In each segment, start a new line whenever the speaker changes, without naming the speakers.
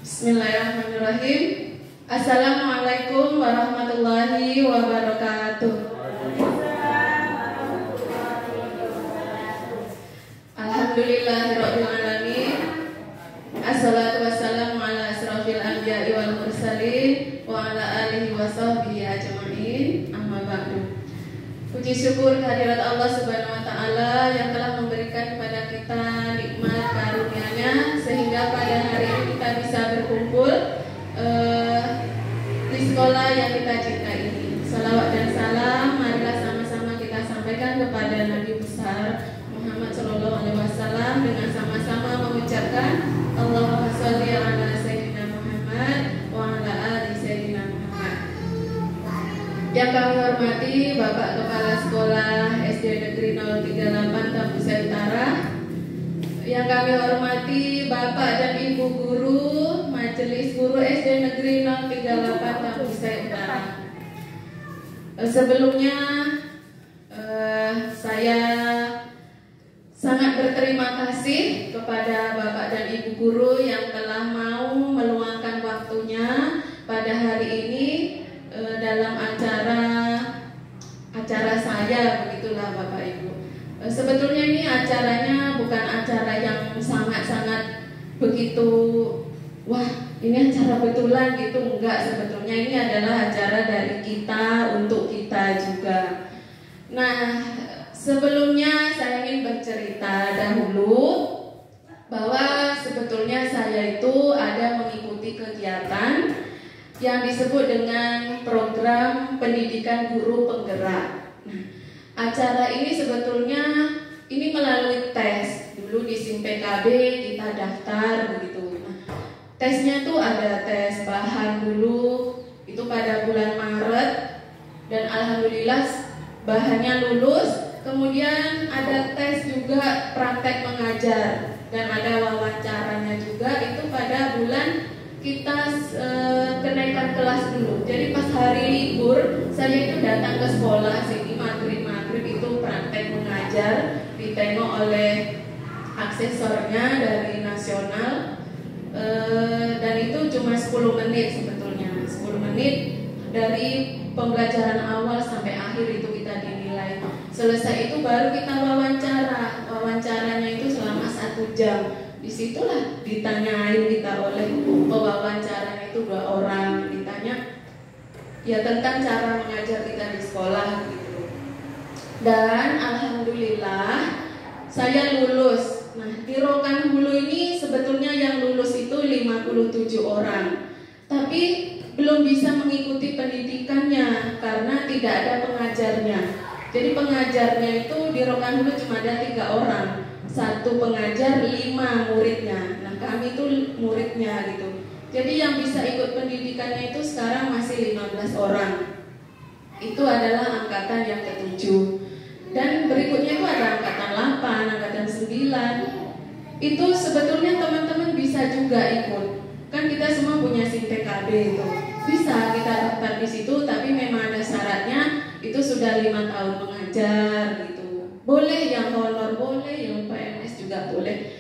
Bismillahirrahmanirrahim. Assalamualaikum warahmatullahi wabarakatuh. Alhamdulillahirabbil alamin. Assalatu wassalamu ala asrofil anbiya'i wal mursalin wa ala alihi wa sahbihi ajma'in. Amma ba'du. Puji syukur kehadirat Allah Subhanahu wa taala yang telah memberikan kepada kita nikmat karunia-Nya sehingga pada hari ini kita bisa berkumpul di sekolah yang kita cintai ini. Salawat dan salam marilah sama-sama kita sampaikan kepada Nabi besar Muhammad sallallahu alaihi wasallam dengan sama-sama mengucapkan Allahumma sholli ala sayyidina Muhammad wa ala ali sayyidina Muhammad. Yang kami hormati Bapak Kepala Sekolah SD Negeri 038 Tambusai Utara, yang kami hormati Bapak dan Ibu Guru Majelis Guru SD Negeri 038 Tambusai Utara. Sebelumnya saya sangat berterima kasih kepada Bapak dan Ibu Guru yang telah mau meluangkan waktunya pada hari ini dalam acara saya, begitulah Bapak Ibu. Sebetulnya ini acaranya bukan acara yang sangat-sangat begitu wah ini acara betulan gitu, enggak. Sebetulnya ini adalah acara dari kita untuk kita juga. Nah, sebelumnya saya ingin bercerita dahulu bahwa sebetulnya saya itu ada mengikuti kegiatan yang disebut dengan program pendidikan guru penggerak. Nah, acara ini sebetulnya ini melalui tes. Dulu di SIM PKB kita daftar begitu. Nah, tesnya tuh ada tes bahan dulu itu pada bulan Maret dan alhamdulillah bahannya lulus. Kemudian ada tes juga praktek mengajar dan ada wawancaranya juga itu pada bulan kita kenaikan kelas dulu. Jadi pas hari libur saya itu datang ke sekolah sini maghrib itu praktek mengajar, ditengok oleh aksesornya dari nasional dan itu cuma 10 menit sebetulnya, 10 menit dari pembelajaran awal sampai akhir itu kita dinilai. Selesai itu baru kita wawancara. Wawancaranya itu selama 1 jam. Disitulah ditanyain kita oleh pewawancaranya itu 2 orang, ditanya ya tentang cara mengajar kita di sekolah gitu. Dan alhamdulillah saya lulus. Nah, di Rokan Hulu ini sebetulnya yang lulus itu 57 orang, tapi belum bisa mengikuti pendidikannya karena tidak ada pengajarnya. Jadi pengajarnya itu di Rokan Hulu cuma ada 3 orang, 1 pengajar, 5 muridnya. Nah, kami itu muridnya gitu. Jadi yang bisa ikut pendidikannya itu sekarang masih 15 orang. Itu adalah angkatan yang ke-7. Dan berikutnya itu ada angkatan 8, angkatan 9. Itu sebetulnya teman-teman bisa juga ikut. Kan kita semua punya SIM PKB itu. Bisa kita daftar di situ, tapi memang ada syaratnya, itu sudah 5 tahun mengajar gitu. Boleh yang honor, boleh yang PNS juga boleh.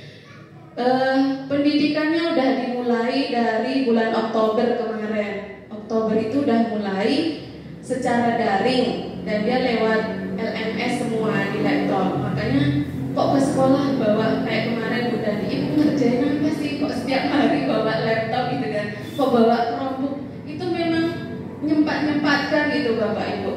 Pendidikannya udah dimulai dari bulan Oktober kemarin. Oktober itu udah mulai secara daring dan dia lewat LMS semua di laptop. Makanya kok ke sekolah bawa kayak kemarin udah ibu ngerjain apa sih? Kok setiap hari bawa laptop gitu kan? Kok bawa Chromebook? Itu memang nyempat-nyempatkan gitu Bapak Ibu.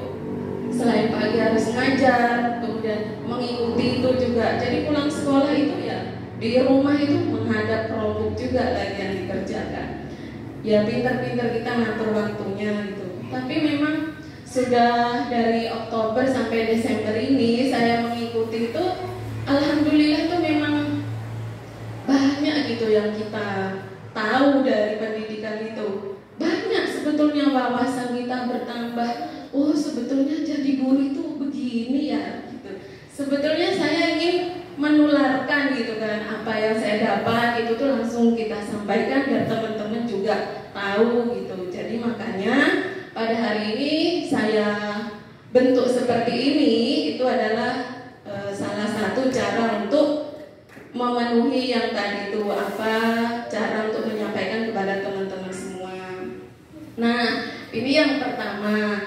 Selain pagi harus ngajar, kemudian mengikuti itu juga. Jadi pulang sekolah itu ya di rumah itu menghadap Chromebook juga lagi yang dikerjakan. Ya pintar-pintar kita ngatur waktunya gitu. Tapi memang sudah dari Oktober sampai Desember ini saya mengikuti itu, alhamdulillah itu memang banyak gitu yang kita tahu dari pendidikan itu. Banyak sebetulnya wawasan kita bertambah. Oh sebetulnya jadi guru itu begini ya gitu. Sebetulnya saya ingin menularkan gitu kan apa yang saya dapat itu tuh langsung kita sampaikan biar teman-teman juga tahu gitu. Jadi makanya pada hari ini saya bentuk seperti ini itu adalah salah satu cara untuk memenuhi yang tadi itu apa cara untuk menyampaikan kepada teman ini yang pertama.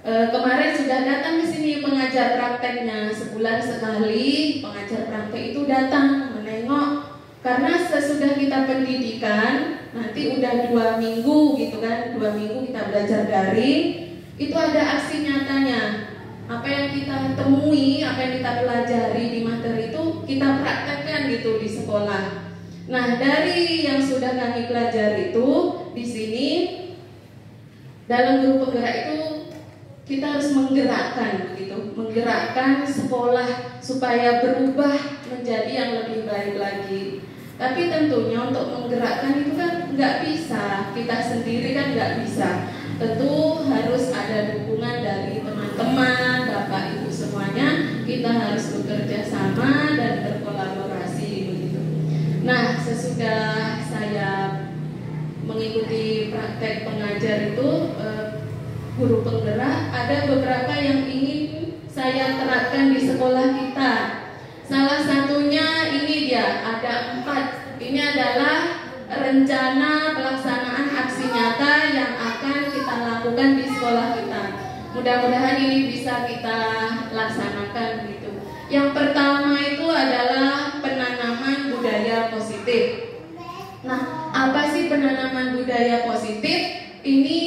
Kemarin sudah datang ke sini pengajar prakteknya, sebulan sekali pengajar praktek itu datang menengok, karena sesudah kita pendidikan nanti udah 2 minggu gitu kan, 2 minggu kita belajar daring, itu ada aksi nyatanya. Apa yang kita temui, apa yang kita pelajari di materi itu kita praktekkan gitu di sekolah. Nah, dari yang sudah kami pelajari itu di sini dalam guru penggerak itu kita harus menggerakkan begitu, menggerakkan sekolah supaya berubah menjadi yang lebih baik lagi. Tapi tentunya untuk menggerakkan itu kan nggak bisa, kita sendiri kan nggak bisa. Tentu harus ada dukungan dari teman-teman, Bapak Ibu semuanya. Kita harus bekerja sama dan berkolaborasi begitu. Nah, sesudah saya mengikuti praktek pengajar itu guru penggerak, ada beberapa yang ingin saya terapkan di sekolah kita. Salah satunya ini dia, ada 4. Ini adalah rencana pelaksanaan aksi nyata yang akan kita lakukan di sekolah kita. Mudah-mudahan ini bisa kita laksanakan gitu. Yang pertama itu adalah penanaman budaya positif. Nah, apa sih penanaman budaya positif? Ini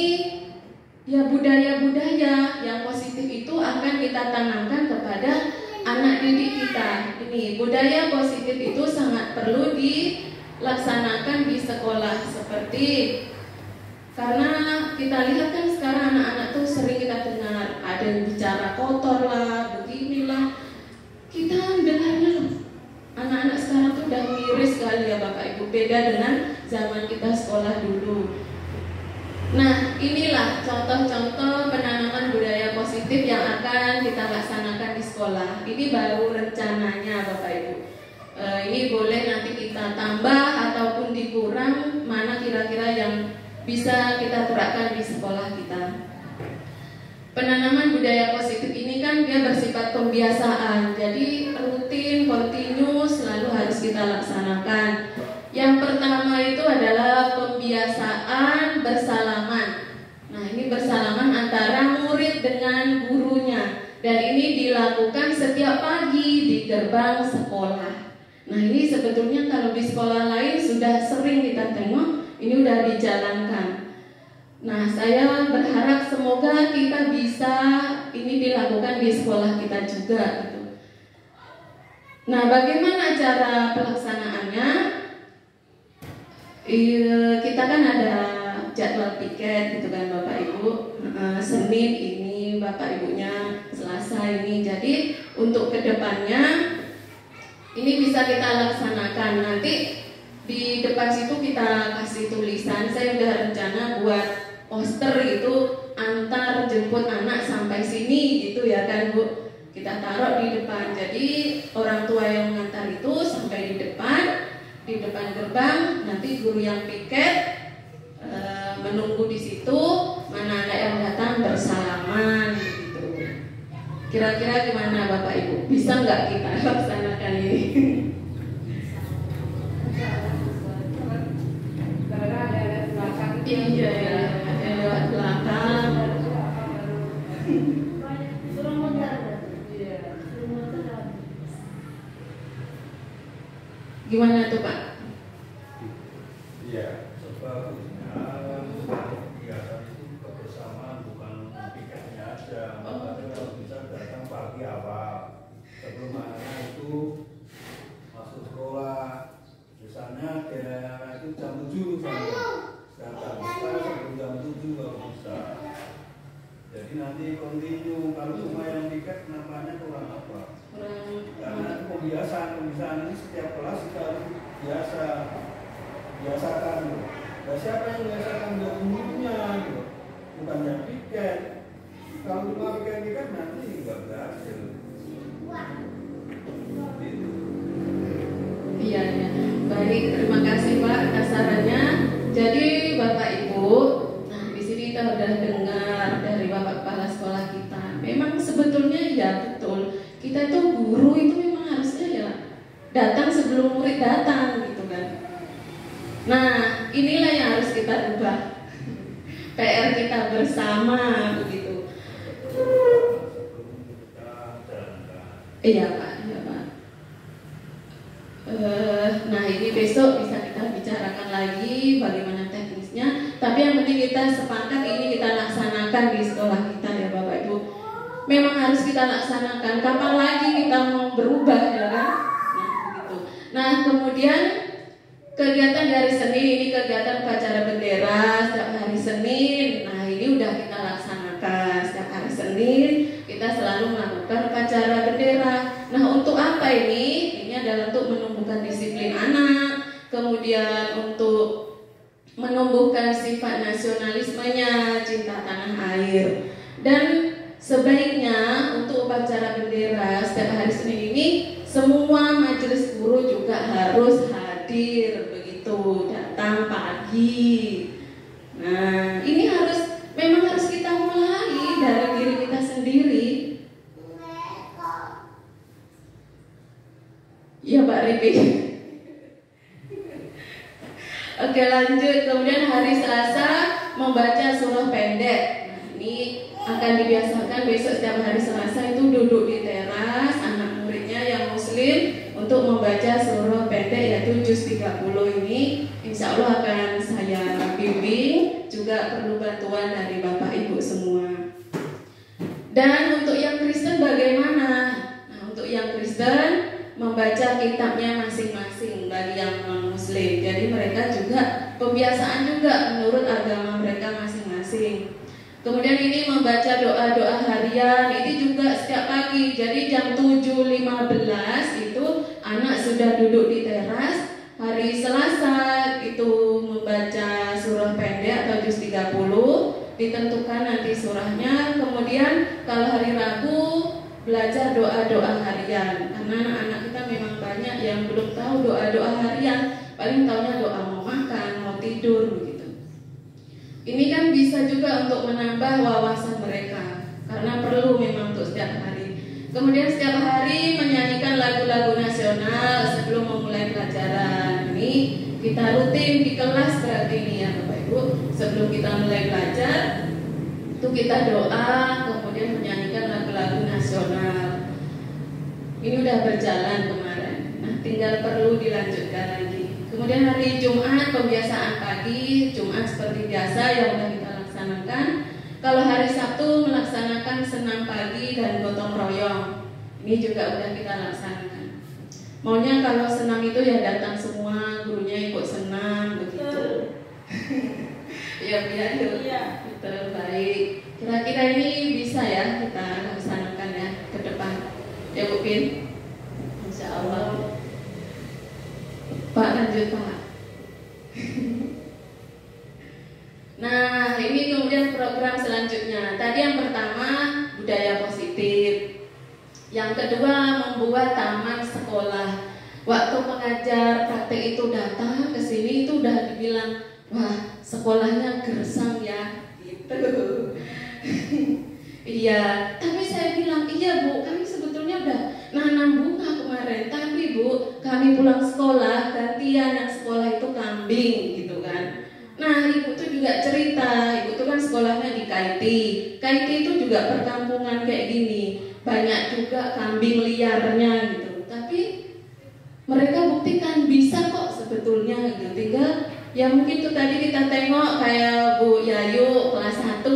ya budaya-budaya yang positif itu akan kita tanamkan kepada anak didik kita. Ini budaya positif itu sangat perlu dilaksanakan di sekolah, seperti karena kita lihat kan sekarang anak-anak tuh sering kita dengar ada yang bicara kotor lah, beginilah. Kita dengarnya loh, anak-anak sekarang tuh udah miris sekali ya Bapak Ibu, beda dengan zaman kita sekolah dulu. Nah, inilah contoh-contoh penanaman budaya positif yang akan kita laksanakan di sekolah. Ini baru rencananya Bapak Ibu. Ini boleh nanti kita tambah ataupun dikurang, mana kira-kira yang bisa kita terapkan di sekolah kita. Penanaman budaya positif ini kan dia bersifat pembiasaan, jadi rutin, kontinu, selalu harus kita laksanakan. Yang pertama itu adalah pembiasaan bersalaman. Nah, ini bersalaman antara murid dengan gurunya, dan ini dilakukan setiap pagi di gerbang sekolah. Nah, ini sebetulnya kalau di sekolah lain sudah sering kita tengok, ini udah dijalankan. Nah, saya berharap semoga kita bisa ini dilakukan di sekolah kita juga gitu. Nah, bagaimana cara pelaksanaannya? Kita kan ada jadwal piket gitu kan Bapak Ibu. Senin ini Bapak Ibunya Selasa ini. Jadi untuk kedepannya ini bisa kita laksanakan. Nanti di depan situ kita kasih tulisan. Saya udah rencana buat poster itu antar jemput anak sampai sini gitu ya kan Bu. Kita taruh di depan. Jadi orang tua yang mengantar itu sampai di depan gerbang, nanti guru yang piket menunggu di situ, mana anak yang datang bersalaman gitu. Kira-kira gimana Bapak Ibu? Bisa nggak kita laksanakan ini? Iya ya, ada lewat belakang. Gimana tuh Pak?
Iya, sebagusnya kegiatan itu kebersamaan, bukan piketnya aja. Makanya kalau bisa datang pagi awal sebelum anak itu masuk sekolah. Misalnya kayak itu jam 7 misalnya, datang kita sebelum jam 7 kalau bisa. Jadi nanti kontinu, kalau cuma yang piket namanya kurang apa? Karena pembiasaan ini setiap kelas kita harus biasakan. Nah, siapa yang biasakan dari gurunya gitu, bukan yang piket. Kalau cuma piket nanti nggak berhasil. Gitu.
Iya ya, baik, terima kasih Pak atas sarannya. Jadi Bapak Ibu, nah di sini kita udah dengar dari Bapak Kepala Sekolah kita. Memang sebetulnya ya betul. Kita itu guru itu memang harusnya ya datang sebelum murid datang gitu kan. Nah, inilah yang harus kita rubah. PR kita membaca bersama begitu. Iya Pak, iya Pak. Nah ini besok bisa kita bicarakan lagi bagaimana teknisnya. Tapi yang penting kita sepakat ini kita laksanakan di sekolah kita ya Bapak Ibu. Memang harus kita laksanakan. Kapan lagi kita mau berubah ya kan? Nah begitu. Nah kemudian kegiatan di hari Senin ini kegiatan upacara bendera setiap hari Senin. Nah ini udah kita laksanakan setiap hari Senin. Kita selalu melakukan upacara bendera. Nah untuk apa ini? Ini adalah untuk menumbuhkan disiplin anak, kemudian untuk menumbuhkan sifat nasionalismenya, cinta tanah air. Dan sebaiknya untuk upacara bendera setiap hari Senin ini semua majelis guru juga harus hadir begitu, datang pagi. Nah ini memang harus kita mulai dari diri kita sendiri. Ya Pak Ripi. Oke lanjut. Kemudian hari Selasa membaca surah pendek. Nah ini akan dibiasakan besok setiap hari Selasa itu duduk di teras anak muridnya yang muslim untuk membaca surah pendek yaitu juz 30 ini. Insya Allah akan saya bimbing. Juga perlu bantuan dari Bapak Ibu semua. Dan untuk yang Kristen bagaimana? Nah untuk yang Kristen membaca kitabnya masing-masing bagi yang non-muslim. Jadi mereka juga pembiasaan juga menurut agama mereka masing-masing. Kemudian ini membaca doa-doa harian, ini juga setiap pagi. Jadi jam 7.15 itu anak sudah duduk di teras. Hari Selasa itu membaca surah pendek atau juz 30, ditentukan nanti surahnya. Kemudian kalau hari Rabu belajar doa-doa harian, karena anak-anak kita memang banyak yang belum tahu doa-doa harian, paling tahunya doa mau makan, mau tidur begitu. Ini kan bisa juga untuk menambah wawasan mereka, karena perlu memang untuk setiap hari. Kemudian setiap hari menyanyikan lagu-lagu nasional sebelum memulai pelajaran. Ini kita rutin di kelas berarti ini ya Bapak Ibu. Sebelum kita mulai belajar, itu kita doa, kemudian menyanyikan lagu-lagu nasional. Ini udah berjalan kemarin. Nah, tinggal perlu dilanjutkan lagi. Kemudian hari Jumat pembiasaan pagi, Jumat seperti biasa yang udah kita laksanakan. Kalau hari Sabtu melaksanakan senam pagi dan gotong royong. Ini juga udah kita laksanakan. Maunya kalau senam itu ya datang semua, gurunya ikut senam begitu. Ya biar terbaik. Kira-kira ini bisa ya kita laksanakan ya ke depan. Ya Bu Pin, Insya Allah. Pak lanjut Pak. Nah ini kemudian program selanjutnya. Tadi yang pertama budaya positif. Yang kedua membuat taman sekolah. Waktu pengajar praktek itu datang ke sini itu udah dibilang, wah sekolahnya gersang ya, gitu. Iya, tapi saya bilang iya Bu, kami sebetulnya udah nanam bunga kemarin, tapi Bu kami pulang sekolah gantian yang sekolah itu kambing gitu kan. Nah ibu tuh juga cerita, ibu tuh kan sekolahnya di Kaiti. Kaiti itu juga perkampungan kayak gini, banyak juga kambing liarnya gitu. Tapi mereka buktikan bisa kok sebetulnya gitu. Tinggal ya mungkin tuh tadi kita tengok kayak Bu Yayu kelas 1.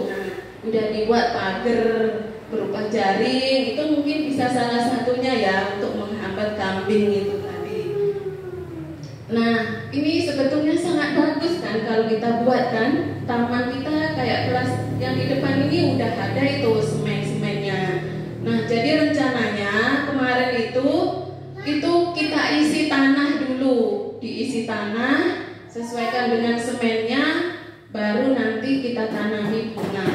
Nah udah dibuat pagar berupa jaring, itu mungkin bisa salah satunya ya untuk menghambat kambing itu tadi. Nah ini sebetulnya sangat bagus kan kalau kita buat kan taman kita kayak kelas yang di depan ini udah ada itu semen-semennya. Nah jadi rencananya kemarin itu kita isi tanah dulu, diisi tanah sesuaikan dengan semennya, baru nanti kita tanami bunga.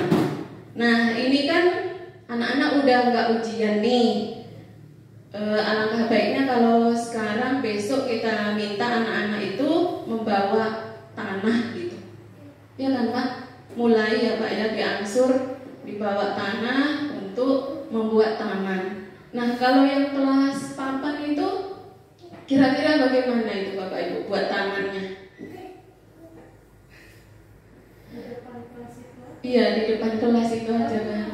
Nah ini kan anak-anak udah nggak ujian nih. Alangkah baiknya kalau sekarang besok kita minta anak-anak itu membawa tanah gitu. Ya kan Pak? Mulai ya Pak ya diangsur dibawa tanah untuk membuat taman. Nah kalau yang kelas papan itu kira-kira bagaimana itu Bapak Ibu buat tamannya? Iya, di depan kelas itu aja kan.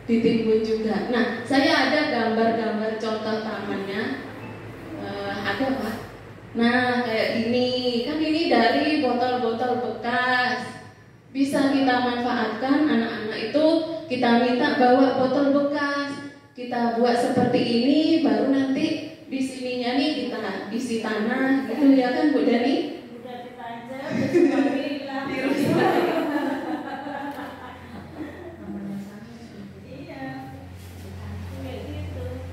Ditimbun juga. Nah, saya ada gambar-gambar contoh tamannya. Ada Pak. Nah, kayak gini. Kan ini dari botol-botol bekas. Bisa kita manfaatkan, anak-anak itu kita minta bawa botol bekas. Kita buat seperti ini, baru nanti di sininya nih kita isi tanah gitu ya kan Bu Dani?
Udah kita aja,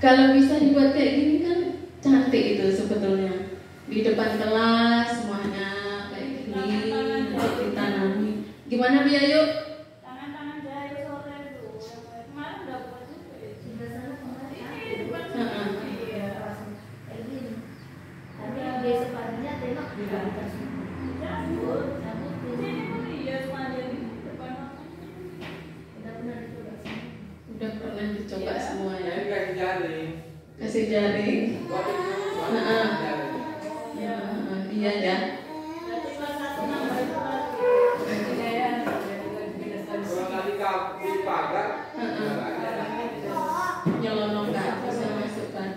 kalau bisa dibuat kayak gini kan cantik itu sebetulnya. Di depan kelas semuanya kayak gini, nanti ditanami. Gimana Bu Ayu?
tangan-tangan jahit sore itu. Kemarin udah buat juga ya.
Sudah sana kemarin.
Ini depan
Heeh.
iya.
Kayak gini. Tapi besok paginya tengok di atas.
Cabut.
Cabut
Di sini pun iya sengaja di depan aku.
udah pernah dicoba sih.
Udah pernah dicoba
Iya.
semua ya?
Kasih jaring.
Kasih jaring. Heeh. Ya, iya ya.
Berarti kelas 1 nambah itu lagi. Budaya.
Kalau tadi di pagar,
Nyelonong ke atas yang masukkan.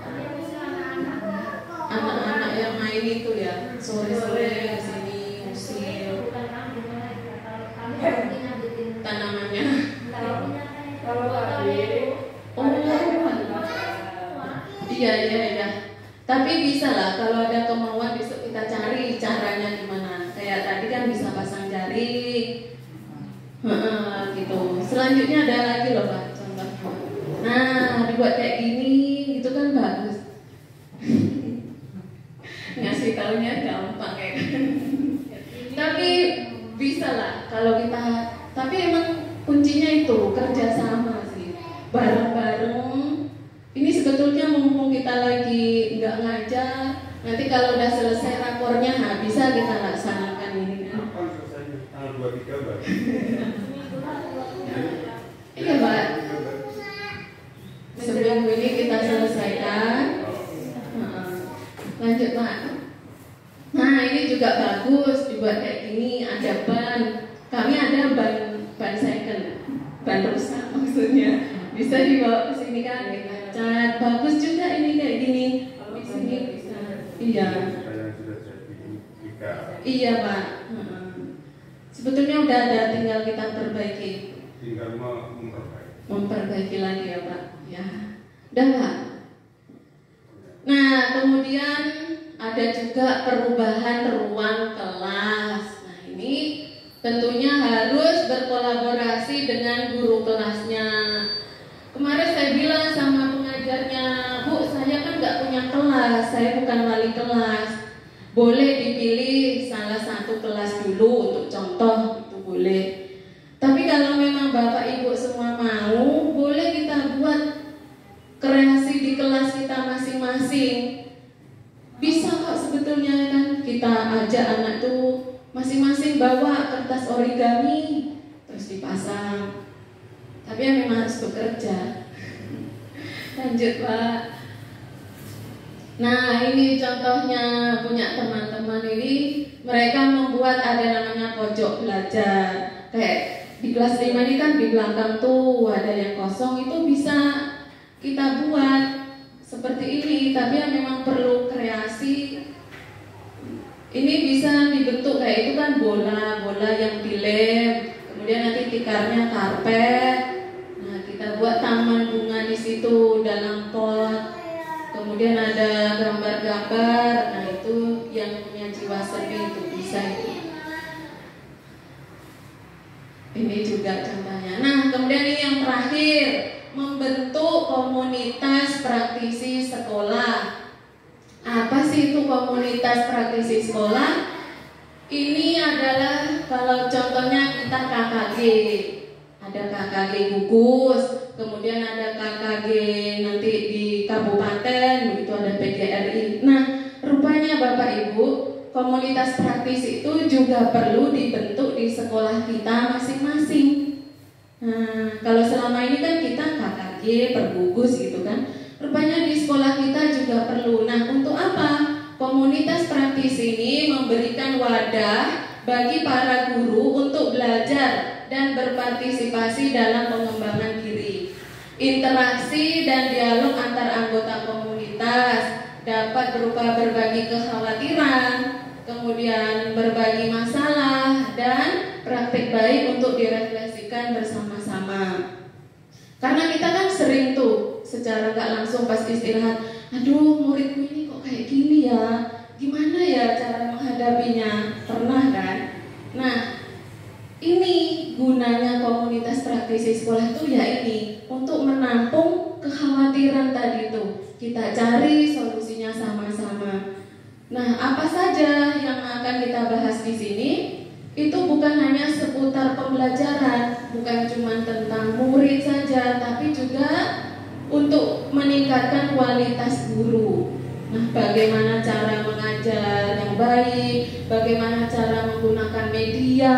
Tapi bisa anak-anak.
Anak-anak yang main itu ya, sore-sore ke sini usil
Bukan kami gimana ya? Kalau kami punya bikin
tanamannya.
Kalau tadi
Oh, iya iya iya. Tapi bisa lah kalau ada kemauan besok kita cari caranya gimana. Kayak tadi kan bisa pasang jaring. Gitu. Selanjutnya ada lagi loh Pak, contohnya. Nah, dibuat kayak gini, itu kan bagus. Ngasih taunya gampang kayak kan. Tapi bisa lah kalau kita. Tapi emang kuncinya itu kerjasama sih, bareng-bareng. Ini sebetulnya mumpung kita lagi nggak ngajar, nanti kalau udah selesai rapornya, nah bisa kita laksanakan ini kan.
Kapan selesainya? Tanggal 23 berarti.
Iya Pak. Seminggu ini kita selesaikan. Lanjut Pak. Nah ini juga bagus dibuat kayak gini, ada ban. Kami ada ban second, ban rusak maksudnya. Bisa dibawa ke sini kan, kita cat. Bagus juga ini kayak gini. Di sini bisa. Iya.
Yang sudah jadi tiga.
Iya Pak. Sebetulnya udah ada, tinggal kita perbaiki.
Tinggal memperbaiki.
Memperbaiki lagi ya Pak. Ya. Udah Pak. Nah kemudian ada juga perubahan ruang kelas. Nah ini tentunya harus berkolaborasi dengan guru kelasnya. Kemarin saya bilang sama pengajarnya, Bu, saya kan nggak punya kelas, saya bukan wali kelas. Boleh dipilih salah satu kelas dulu untuk contoh, itu boleh. Tapi kalau memang Bapak Ibu semua mau, boleh kita buat kreasi di kelas kita masing-masing. Bisa kok sebetulnya kan, kita ajak anak tuh masing-masing bawa kertas origami, terus dipasang. Tapi yang memang harus bekerja. Lanjut Pak. Nah ini contohnya punya teman-teman ini, mereka membuat ada namanya pojok belajar. Kayak di kelas 5 ini kan di belakang tuh ada yang kosong, itu bisa kita buat seperti ini. Tapi yang memang perlu kreasi. Ini bisa dibentuk kayak itu kan bola-bola yang dilem, kemudian nanti tikarnya karpet. Nah kita buat taman bunga di situ dalam pot. Kemudian ada gambar-gambar. Nah itu yang punya jiwa seni itu bisa itu. Ini juga contohnya. Nah kemudian ini yang terakhir, membentuk komunitas praktisi sekolah. Apa sih itu komunitas praktisi sekolah? Ini adalah kalau contohnya kita KKG, ada KKG gugus, kemudian ada KKG nanti di kabupaten, begitu ada PGRI. Nah, rupanya Bapak Ibu, komunitas praktisi itu juga perlu dibentuk di sekolah kita masing-masing. Nah, kalau selama ini kan kita KKG per gugus gitu kan. Rupanya di sekolah kita juga perlu. Nah, untuk apa? Komunitas praktisi ini memberikan wadah bagi para guru untuk belajar dan berpartisipasi dalam pengembangan diri. Interaksi dan dialog antar anggota komunitas dapat berupa berbagi kekhawatiran, kemudian berbagi masalah, dan praktik baik untuk direfleksikan bersama-sama. Karena kita kan sering tuh secara gak langsung pas istirahat, aduh muridku ini kok kayak gini ya, gimana ya cara menghadapinya, pernah kan? Nah, ini gunanya komunitas praktisi sekolah itu ya ini, untuk menampung kekhawatiran tadi tuh. Kita cari solusinya sama-sama. Nah, apa saja yang akan kita bahas di sini? Itu bukan hanya seputar pembelajaran, bukan cuma tentang murid saja, tapi juga untuk meningkatkan kualitas guru. Nah, bagaimana cara mengajar yang baik, bagaimana cara menggunakan media.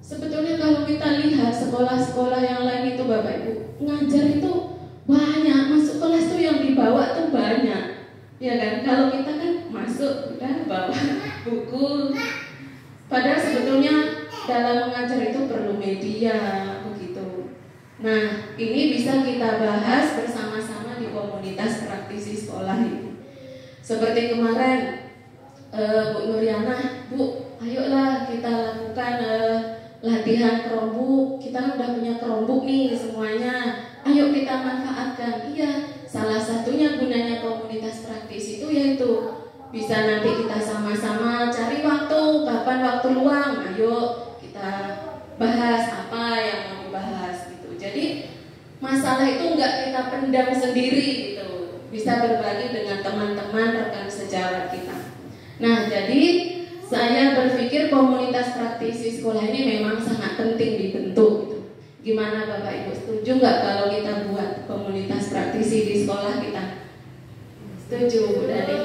Sebetulnya kalau kita lihat sekolah-sekolah yang lain itu Bapak Ibu, ngajar itu banyak, masuk kelas tuh yang dibawa tuh banyak. Ya kan, kalau kita kan masuk udah bawa buku. Padahal sebetulnya dalam mengajar itu perlu media begitu. Nah, ini bisa kita bahas bersama-sama di komunitas praktisi sekolah ini. Seperti kemarin Bu Nuriana, Bu, ayolah kita lakukan latihan Chromebook. Kita udah punya Chromebook nih semuanya. Ayo kita manfaatkan. Iya, salah satunya gunanya komunitas praktisi itu yaitu bisa nanti kita sama-sama cari waktu, kapan waktu luang, ayo kita bahas apa yang mau dibahas gitu. Jadi masalah itu enggak kita pendam sendiri gitu, bisa berbagi dengan teman-teman rekan sejawat kita. Nah, jadi saya berpikir komunitas praktisi sekolah ini memang sangat penting dibentuk gitu. Gimana Bapak Ibu, setuju nggak kalau kita buat komunitas praktisi di sekolah kita? Setuju Bu Dani?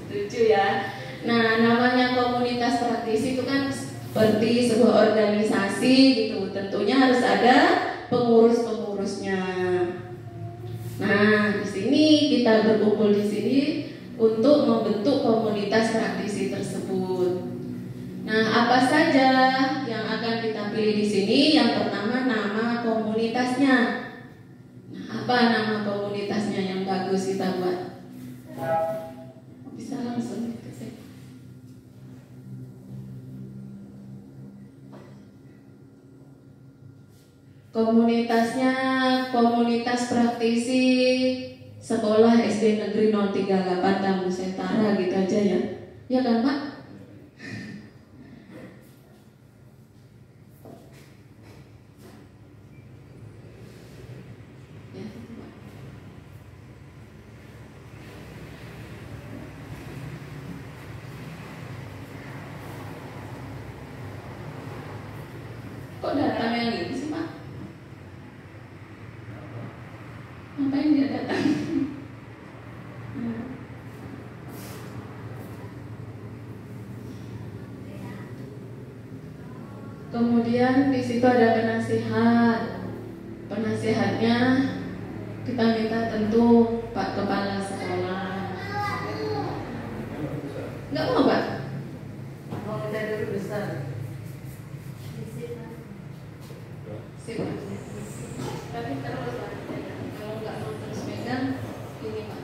Setuju ya. Nah, namanya komunitas praktisi itu kan seperti sebuah organisasi gitu. Tentunya harus ada pengurus-pengurusnya. Nah, di sini kita berkumpul di sini untuk membentuk komunitas praktisi tersebut. Nah, apa saja yang akan kita pilih di sini? Yang pertama, nama komunitasnya. Nah, apa nama komunitasnya yang bagus kita buat? Bisa langsung diketik. Komunitasnya komunitas praktisi sekolah SD Negeri 038 Kampung Setara gitu aja ya. Ya kan Pak? Kok datang yang ini sih Pak? Ngapain dia datang? Kemudian di situ ada penasihat. Penasihatnya kita minta tentu Pak Kepala Sekolah. Enggak mau Pak?
Mau minta dulu besar.
Sip. Tapi terus Pak. Kalau nggak mau terus megang, ini Pak.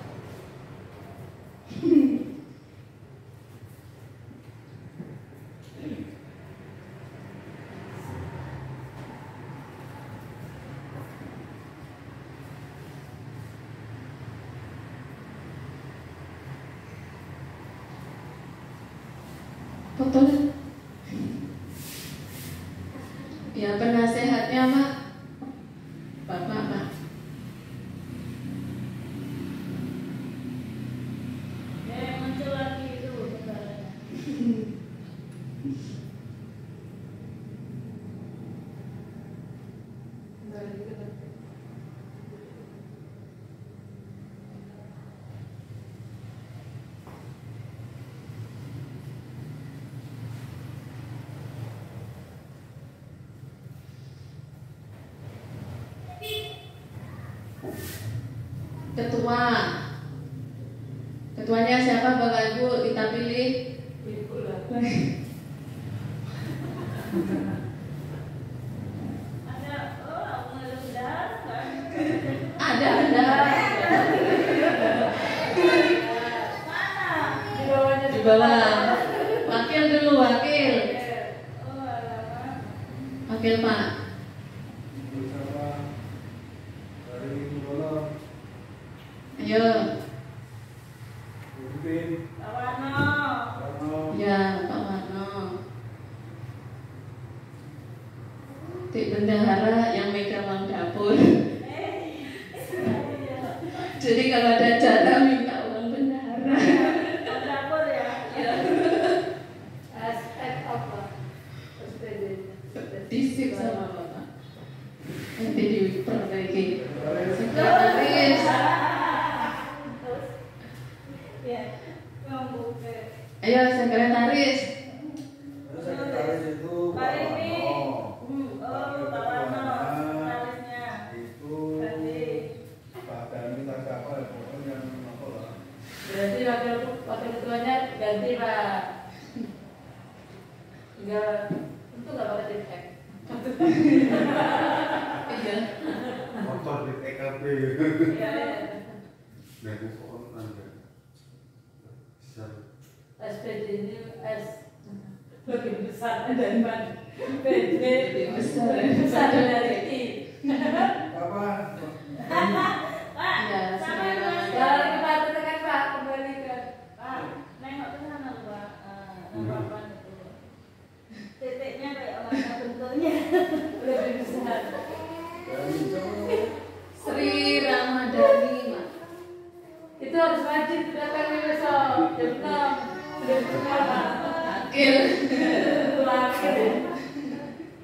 Fotonya. Ya, penasehatnya Pak. Bapak Pak.
Muncul lagi itu.
Ketua. Ketuanya siapa Bapak Ibu? Kita pilih. Wah, wakil dulu, wakil.
Oh, alamak.
Wakil Pak.
bersama dari Bola,
Ayo.
Udin,
Tawana.
Rano,
Ya, Pak Warno. Tik bendahara yang megang uang dapur. Jadi kalau ada acara minta uang bendahara.
Dapur ya.
Aspek apa? SPD.
Disip sama Bapak. Nanti diperbaiki.
Sekretaris,
Sekretaris.
Ya. Ngomong ke.
Ayo sekretaris.
sekretaris itu
Pak Rimi.
Warno,
Oh, Pak Warno. Sekretarisnya.
itu
Ganti.
Pak Dani tak apa ya, pokoknya yang apa lah.
Berarti wakil ketuanya ganti Pak. Enggak, itu nggak pakai tim X.
Iya.
Motor di TKP.
Iya.
Nah, itu kok ada. Bisa.
SPD ini S lebih besar dari mana? PD
Lebih besar.
lebih besar dari I.
Apa?
Pak,
Ya,
sama
selera.
Mas.
Kalau kita tekan Pak, kembalikan.
Pak, nengok ke sana loh, Pak. Apa itu? Titiknya kayak mana bentuknya?
Lebih besar.
Dan itu
Sri Ramadhani, Pak.
Itu harus wajib didatangi besok jam 6. Sudah besar.
Wakil.
Wakil.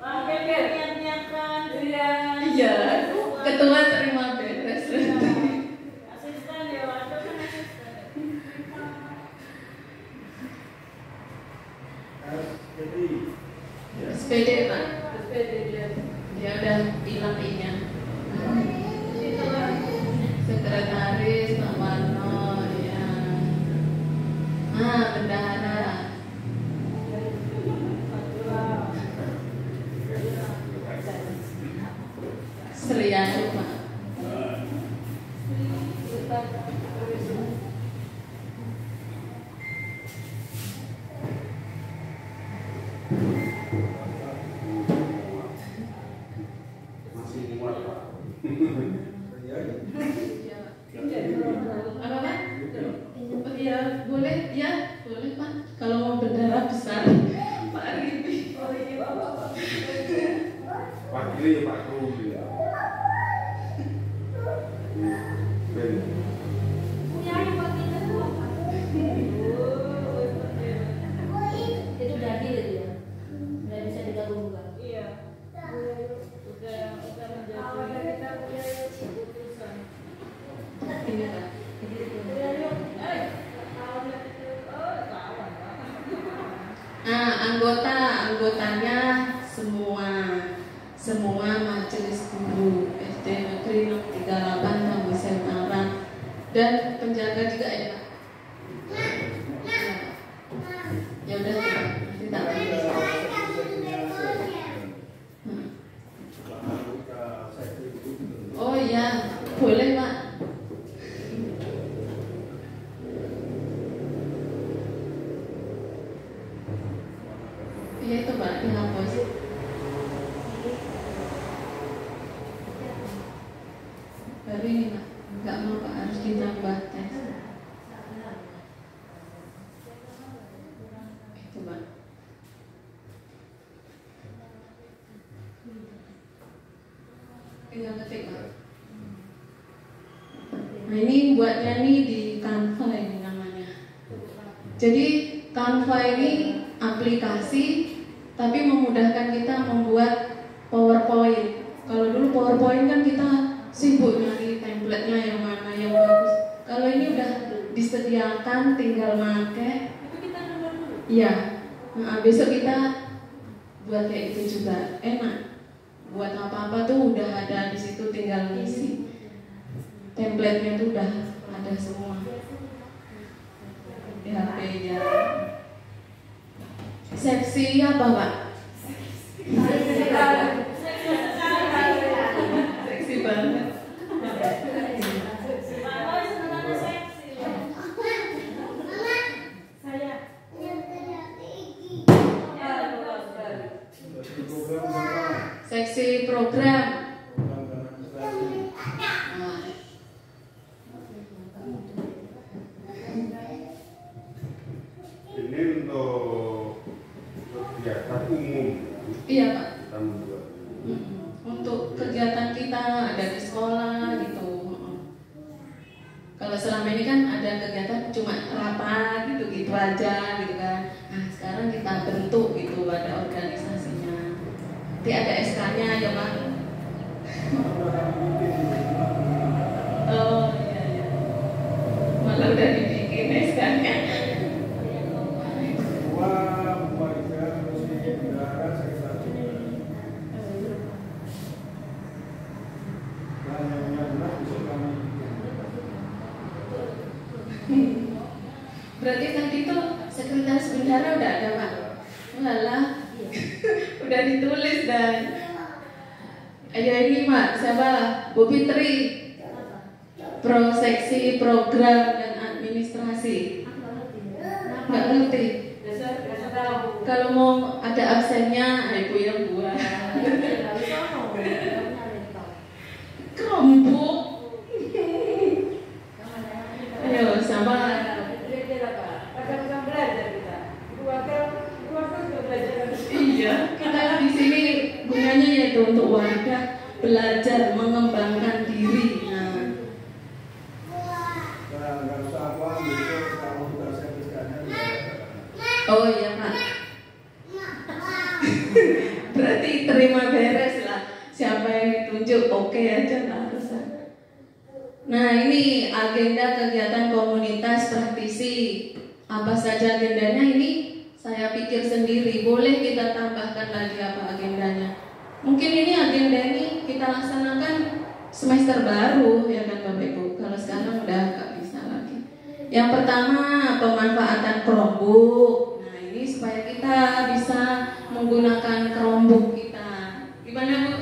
Wakil niat-niatkan.
Iya.
Iya. Ketua terima beres.
Asisten ya, wakil kan asisten.
jadi
SPD, Pak.
SPD dia.
Dia udah hilang I-nya.
Itu kan.
Sekretaris Pak Warno, ya. Bendahara. Srianu, Pak.
Masih muat, Pak.
ya
Apa, Pak? Oh, iya, boleh, ya, boleh, Pak. Kalau mau bendahara besar, Pak Rimi.
Oh, ini Bapak.
Wakilnya ya Pak Kru ya. Ben.
Punya yang wakilnya itu apa? Itu udah deal itu ya. Udah bisa digabungkan.
Iya. Udah menjadi keputusan.
Ini, Pak. Anggotanya semua majelis guru SD Negeri 38 Kabupaten Semarang dan penjaga juga ya, Pak. Ya udah, nanti tak tulis. Oh iya, boleh, Pak. Iya itu, Pak, dihapus. Baru ini, Pak. Enggak mau, Pak, harus ditambah tes. Itu, Pak. Tinggal ketik, Pak. Nah ini buatnya nih di Canva ini namanya. Jadi Canva ini aplikasi tapi memudahkan kita membuat PowerPoint. Kalau dulu PowerPoint kan kita sibuk nyari template-nya yang mana yang bagus. Kalau ini udah disediakan, tinggal pakai.
Itu kita download dulu.
Iya. Nah, besok kita buat kayak gitu juga. Enak. Buat apa-apa tuh udah ada di situ, tinggal ngisi. Template-nya tuh udah ada semua. Di HP-nya. Seksi apa, Pak? Seksi banget.
Pak Boy sebenarnya seksi. Saya.
proseksi program. Nah,
Ini untuk kegiatan umum.
iya Pak.
Kita membuat.
Untuk kegiatan kita ada di sekolah gitu. Kalau selama ini kan ada kegiatan cuma rapat gitu-gitu aja gitu kan. Nah sekarang kita bentuk gitu, ada organisasinya. Nanti ada SK-nya ya Pak. Oh iya iya. Malah udah dibikin SK-nya. Berarti tadi tuh sekretaris bendara udah ada Pak? Walah, udah ditulis dan ayo ini Pak, siapa? Bu Fitri, proseksi program dan administrasi. Nggak ngerti. Kalau mau ada absennya, ibu yang buat. Kerombok. Ayo sama. Iya, kita di sini gunanya yaitu untuk warga belajar mengembangkan diri. Oh iya Pak. Berarti terima beres lah. Siapa yang ditunjuk oke aja lah. Nah ini agenda kegiatan komunitas praktisi. Apa saja agendanya ini? Saya pikir sendiri. Boleh kita tambahkan lagi apa agendanya? Mungkin ini agenda ini kita laksanakan semester baru ya kan Bapak Ibu. Kalau sekarang udah gak bisa lagi. Yang pertama pemanfaatan Chromebook. Nah ini supaya kita bisa menggunakan Chromebook kita. Gimana Bu?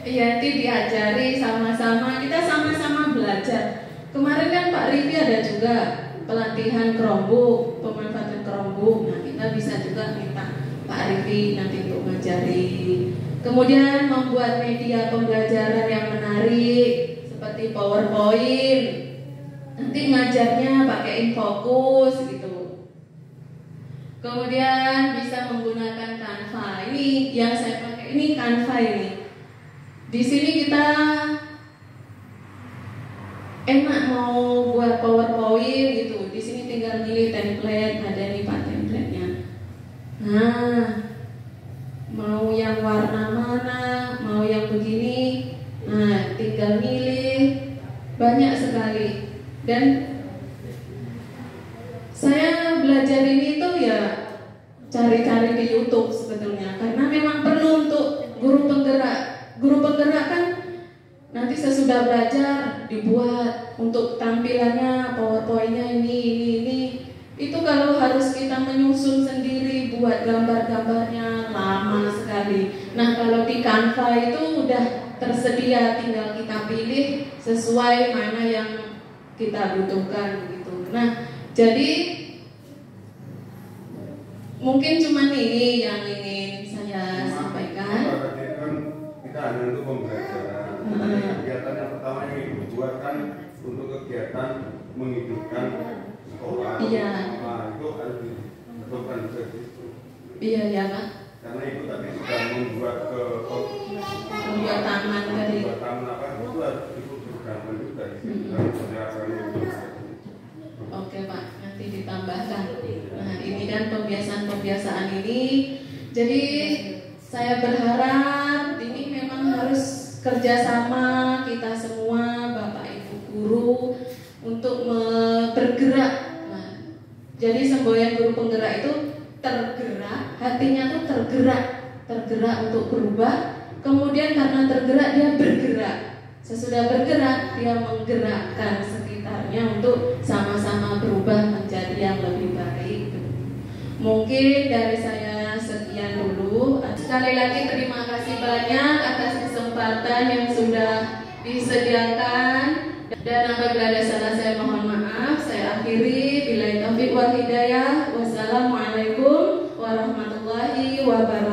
Iya, nanti diajari sama-sama, kita sama-sama belajar. Kemarin kan Pak Rifi ada juga pelatihan Chromebook, pemanfaatan Chromebook. Nah, kita bisa juga minta Pak Rifi nanti untuk mengajari. Kemudian membuat media pembelajaran yang menarik seperti PowerPoint. Nanti ngajarnya pakai Infocus gitu. Kemudian bisa menggunakan Canva. Ini yang saya pakai ini Canva ini. Di sini kita enak mau buat PowerPoint gitu. Di sini tinggal milih template, ada nih Pak template-nya. Nah, mau yang warna mana, mau yang begini. Nah, tinggal milih, banyak sekali. Dan saya belajar ini tuh ya cari-cari di YouTube sebetulnya, karena memang perlu untuk guru penggerak. Guru penggerak kan nanti sesudah belajar dibuat untuk tampilannya PowerPoint-nya ini. Itu kalau harus kita menyusun sendiri buat gambar-gambarnya lama sekali. Nah kalau di Canva itu udah tersedia, tinggal kita pilih sesuai mana yang kita butuhkan gitu. Nah jadi mungkin cuma ini yang ingin saya sampaikan.
Kita hanya untuk pembelajaran. Kegiatan yang pertama yang dibuat kan untuk kegiatan menghidupkan sekolah.
Iya.
Nah, itu harus dilakukan seperti itu.
Iya ya Pak.
Karena itu tadi sudah membuat
Membuat taman tadi.
Membuat taman apa itu harus diprogramkan juga di situ.
Oke Pak, nanti ditambahkan. Nah ini kan pembiasaan ini. Jadi saya berharap ini memang harus kerjasama kita semua, Bapak Ibu guru, untuk bergerak. Nah, jadi semboyan guru penggerak itu tergerak, hatinya tuh tergerak untuk berubah. Kemudian karena tergerak dia bergerak. Sesudah bergerak dia menggerakkan sekitarnya untuk sama-sama berubah menjadi yang lebih baik. Mungkin dari saya sekian dulu. Sekali lagi terima kasih banyak atas kesempatan yang sudah disediakan. Dan apabila ada salah saya mohon maaf. Saya akhiri. Billahi taufiq wal hidayah. Wassalamualaikum warahmatullahi Jawa Barat.